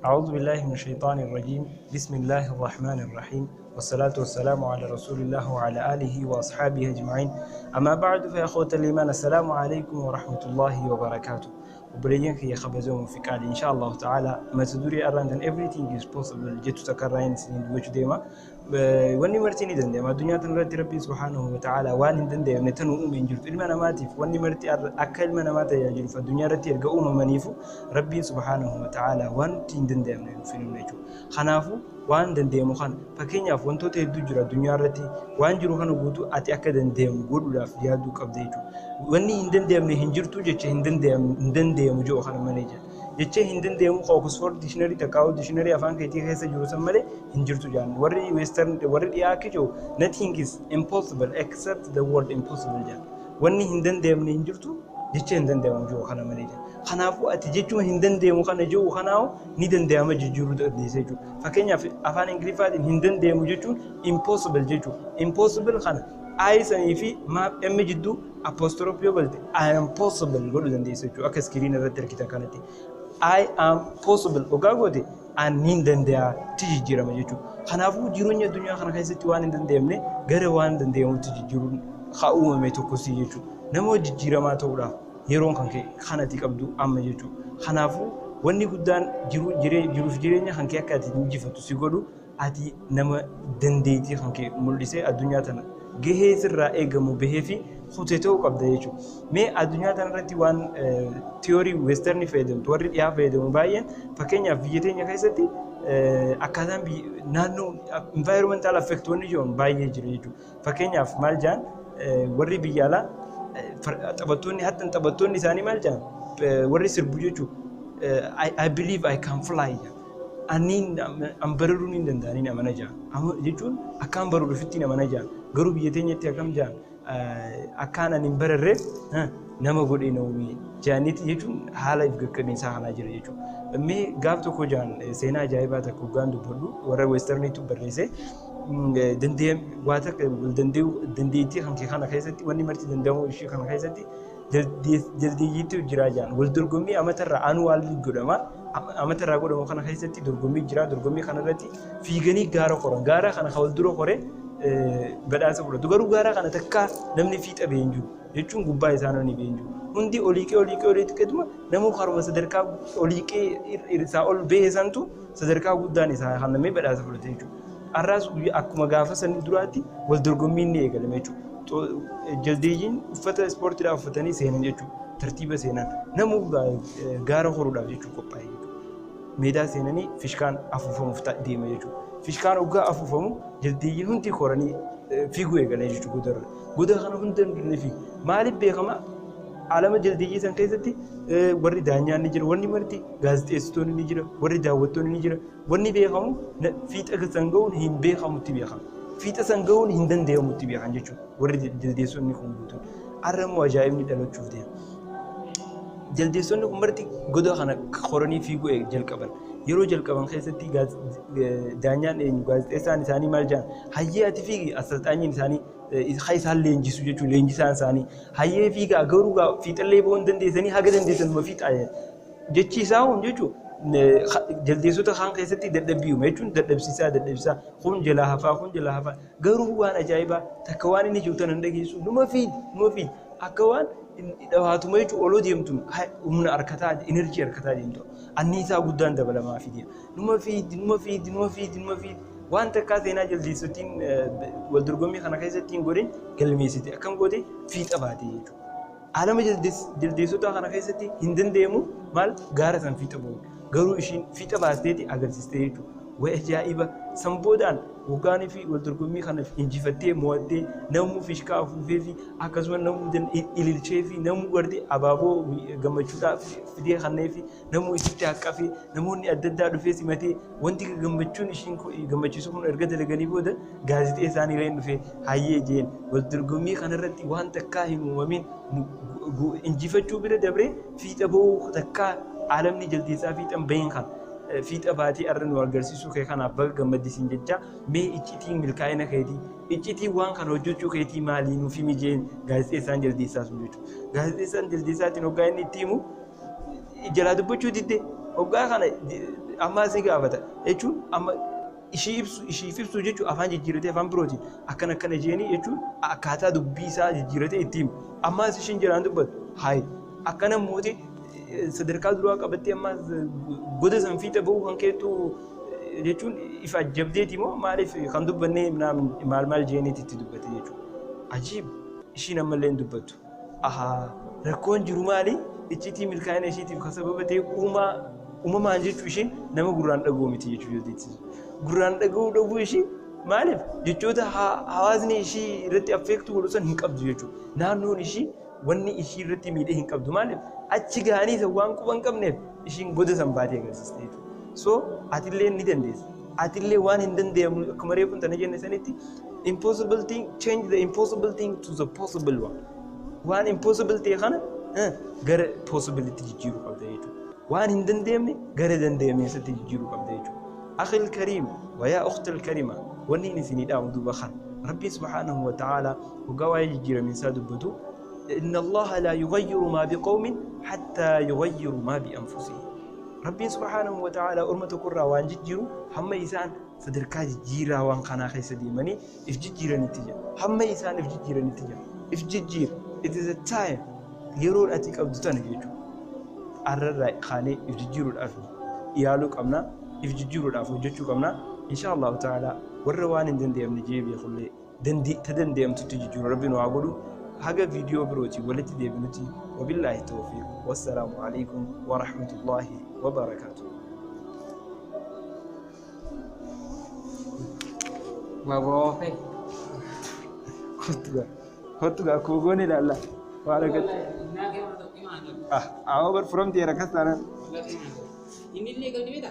أعوذ بالله من الشيطان الرجيم. بسم الله الرحمن الرحيم، والصلاة والسلام على رسول الله وعلى آله وأصحابه أجمعين. أما بعد فيا أخوة الإيمان، السلام عليكم ورحمة الله وبركاته. وبرينك يا خبزهم في قال إن شاء الله تعالى ما تدري around and everything is possible. جت تكررين سنين وجه ديما واني مرتين دندي ما الدنيا تنرد ربي سبحانه وتعالى وان دندي نتنو من جرت المنا ماتي واني مرتي أكل منا مات يا جرت فالدنيا رتي الجو منيفو ربي سبحانه وتعالى وان تين دندي من في النجو خنافو وان دندي مخان فكين يف وانتو تهدو جرا الدنيا رتي وان جرو خانو بوتو أتي أكد دندي مقول ولا في هادو كبديجو واني دندي من هنجرتو جت دندي مجو خان منيجا jecha hindin deemu Oxford dictionary takaawu dictionary afaan keetii keessa jiru san malee hin jirtu jaan warri western warri dhiyaa kijoo nothing is impossible except the word impossible jaan wanni hindin deemne hin jirtu jecha hindin deemu joo kana malee jaan kanaafuu ati jechuma hindin deemu kana joo kanaawu ni dandeema jijjiiruu dandeessee jechuu fakkeenyaaf afaan ingiliffaatiin hindin deemu jechuun impossible jechuu impossible kana aayisanii fi emmi jidduu apostrophe yoo balte I am possible godhuu dandeessee jechuu akka iskiriin irratti argitan kanatti I am possible ogaagoote ani dandeeyaa tijjiirama jechuudha. Kanaafuu jireenya addunyaa kana keessatti waan hin dandeenye gara waan dandeenyutti jijjiiruun haa uumame tokkos jechuudha. Nama jijjiiramaa ta'uudhaaf yeroon kan ka'e kanatti qabdu amma jechuudha. Kanaafuu wanni guddaan jiruuf jireenya kan ka'e akka ati injifatu si godhu ati nama dandeettii kan ka'e mul'isee addunyaa tana gahee sirraa eegamu bahee fi hojii ta'uu qabda jechuudha. Mee addunyaa kanarratti waan tiyoorii weestarnii fayyadamtu warri dhiyaa fayyadamu baay'een fakkeenyaaf biyya teenya keessatti akkaataan naannoo environmental effect wanni jiran baay'ee jira jechuudha. Fakkeenyaaf maal jaan warri biyya alaa taphattoonni isaanii maal jaan warri sirbu jechuudha. I believe I can fly aniin ambararuu ni danda'anii amana jaan jechuun akkaan baruu dhufitti amana jaan garuu biyya teenyatti akkam jaan akkaan ani hin bararreef nama godhee naumii jaanitti jechuun haala ifgakkanniisaa kanaa jira jechuudha. Mee gaaf tokko jaan seenaa ajaa'ibaa takka hoggaan dubbadhu warra weestarniitu barreesse dandeettii kan kee kana keessatti wanni marti danda'amu ishee kana keessatti jaldeeyyiitu jira jaan wal dorgommii amatarraa anuwaalli godhama amatarraa godhamu kana keessatti dorgommii jira dorgommii kanarratti fiiganii gaara qoran gaara kana wal dura qoree badhaasa fudhatu garuu gaara kana takka namni fiixa beenju jechuun gubbaa isaanii ni beenju hundi oliiqee xiqqeetuma namuu haruma sadarkaa oliiqee isaa ol ba'e santu sadarkaa guddaan isaa kannamee badhaasa fudhate jechuudha. Arraas akkuma gaafa sanii duraatti wal dorgommiin ni eegalame jechuudha. Jaldeeyyiin uffata ispoortiidhaaf uffatanii seenan jechuudha. Tartiiba seenan namuu gaara horuudhaaf jechuudha qophaa'e jechuudha. Meedaa seenanii fishkaan afuufamuuf deema jechuudha. Fishkaan hoggaa afuufamu jaldeeyyiin hundi koranii fiiguu eegalee jechuudha godarra. Godara kana hunda hin fiigu. Maaliif beekama? Alama jaldeeyyii san keessatti warri daanyaan ni jira, warri marti gaazexeessitoonni ni jira, warri daawwattoonni ni jira. Wanni beekamu fiixa san ga'uun hin beekamutti beekama. Fiixa san ga'uun hin danda'amutti beekan jechuudha. Warri jaldeessonni kun guutuun. Arrammoo ajaa'ibni dhalachuuf deema. Jaldeessonni kun marti godara kana koranii fiiguu jalqaban. Yeroo jalqaban keessatti daanyaan gaazexeessaan isaanii maal jedhan hayyee ati fiigi asalxaanyiin isaanii isaan leenjisu jechuun leenjisaan isaanii hayyee fiigaa garuu fiixallee ba'uu hin dandeessanii haga dandeessanuma fiixaa jechi isaa hun jechuun jaldeessota kaan keessatti dadhabbiyyuma jechuun dadhabsiisaa kun jalaa hafaa garuu waan ajaa'ibaa takka waan inni jiru tan hin dhageessu numa fiidi akka waan dhawaatuma jechuun oloo deemtu humna harkataa enerjii harkataa deemtu anniisaa guddaan dabalamaa fi deema numa fiidi waan takkaa seenaa jaldeessotiin wal dorgommii kana keessatti hin godhin galmeessite akkam goote fiixa baate jechuudha. Alama jaldeessota kana keessatti hin dandeenyu maal gaara san fiixa ba'u garuu ishiin fiixa baasteeti agarsiiste jechuudha. Wayi ajaa'iba sanboodaan hoggaanii fi wal dorgommii kana injifattee mo'attee namuu fishkaa afuufee fi akkasumas namuu ililchee fi namuu gartee abaaboo gammachuudhaaf fidee kannee fi namuu itti haqqafee namoonni adda addaa dhufee simatee wanti gammachuun ishiin gammachiisu kun erga dalaganii booda gaazexeessaan illee dhufee hayyee jeen wal dorgommii kanarratti waan takkaa hin uumamin injifachuu bira dabree fiixa ba'uu takkaa alamni jaldeessaa fiixan bahin kan. Fiixa baatee arra nu agarsiisuu kee kanaaf bakka gammaddisiin jecha mee iccitiin milkaa'ina keetii iccitiin waan kana hojjechuu keetii maalii nuuf himi jeen gaazexeessaan jaldeessaa sun jechuudha. Gaazexeessaan jaldeessaatiin hoggaa inni itti himu jalaa dubbachuu didde Hoggaa kana ammaa si gaafata jechuun amma ishiif ibsu jechuun afaan jijjiiratee afaan birootiin akkana jeenii jechuun akkaataa dubbii isaa jijjiiratee itti himu. Ammaas ishiin jiraan dubbatu hayi akkana mootii sadarkaa duraa qabattee ammaas goda san fiixa bahuu kan keetu jechuun ifa jabdeeti moo maaliif kan dubbannee maal jeeniiti itti dubbate jechuudha. Ajiib ishiin ammallee hin dubbattu. Rakkoon jiru maali? Icciitii milkaa'ina ishiitiif kan sababa ta'e uumamaan jechuun ishiin nama gurraan dhaga'u miti jechuudha. Gurraan dhaga'uu dhabuu ishii maaliif jechoota hawaasni ishii irratti affeektu godhu san hin qabdu jechuudha. Naannoon ishii wanni ishii irratti miidhee hin qabdu maaliif achi gahanii isa waan quba hin qabneef ishiin goda san baatee agarsiiste jechuudha. So atillee ni dandeessa. Atillee waan hin danda'amu akkuma reefu tana jenne sanitti impossible thing change the impossible thing to the possible one. Waan impossible ta'e kana gara possibility jijjiiruu qabda jechuudha. Waan hin danda'amne gara danda'ameessatti jijjiiruu qabda jechuudha. أخي الكريم ويا أخت الكريمة ونين سني دام دوبخان ربي سبحانه وتعالى وقوى يجير من ساد بدو إن الله لا يغير ما بقوم حتى يغيروا ما بأنفسهم ربي سبحانه وتعالى أرمة كرة وان جيرو هم إنسان صدركا جيرا وان قنا خيس ديماني إفجير نتيجة هم إنسان إفجير نتيجة إفجير it is a time يرون أتيك أبدتان يجو الرأي خاني إفجير الأفل يالوك أمنا إفجيرو الأفو جتشو كمنا إن شاء الله تعالى والروان دندي أمن جيب يخلي تدندي أم تتجيرو ربنا وعبدو هذا فيديو بروتي ولتي دي بنتي وبالله التوفيق والسلام عليكم ورحمة الله وبركاته. Wabofe. Hotuga kugoni lalla. Walakat. Aku berfrom tiara kasana. Ini legal ni beda.